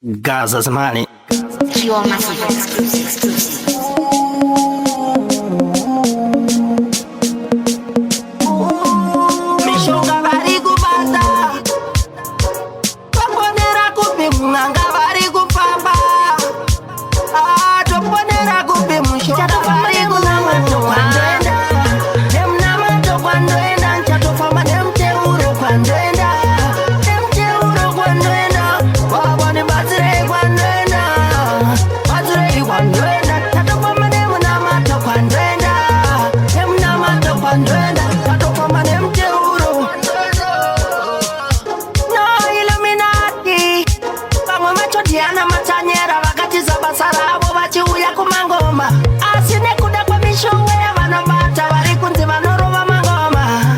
Gaza zamani Pure Massive exclusive. Mishoka bari kubata Toponera kupi munganga bari kupamba Toponera kupi mishoka bari kunamato kwandoenda Nemnamato kwandoenda Nchatofama nemteuro kwandoenda Nemteuro kwandoenda Wabone batire kwandoenda Batire kwandoenda Tatofama nemnamato kwandoenda Nemnamato kwandoenda Tatofama nemteuro No Illuminati Pamwe macho diana matanyera Wakati za basarabo bachiuya kumangoma Asine kuda kwa mishowe Vanobata varikunzi vanorova mangoma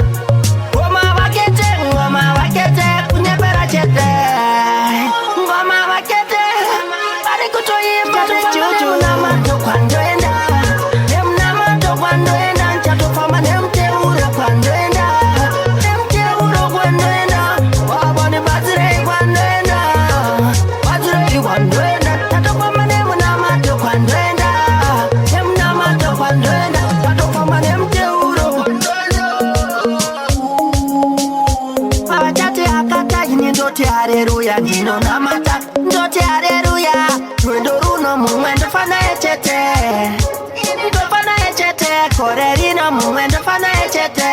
Ngoma wakete kunyepera chete Ngoma wakete varikutoimba Juju na mato kwandoenda Nemna mato kwandoenda Nchatofama nemteuro kwandoenda Nemteuro kwandoenda Wabone bazire kwandoenda Bazire kwandoenda Tatofama nemna mato kwandoenda Nemna mato kwandoenda Tatofama nemteuro Pavachati akata ini ndote haleluya Ndino namata ndote haleluya Rwendo runo mumwe ndofana echete Ini ndofana echete Kore rino mumwe ndofana echete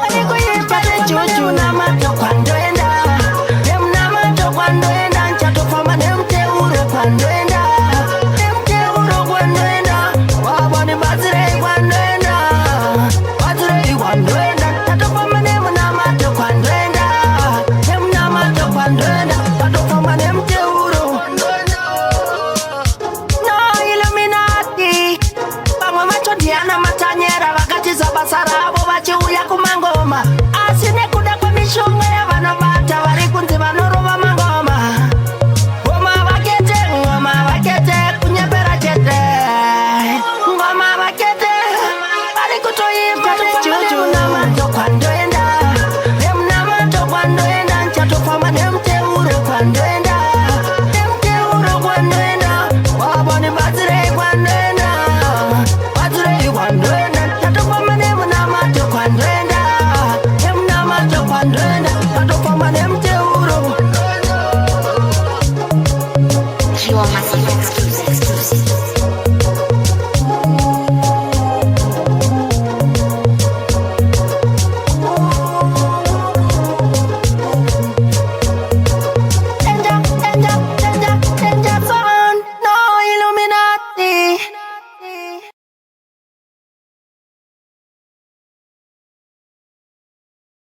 Anikuipate juju namato kwandoenda Nemnamato kwandoenda Nchatofama nemteuro kwandoenda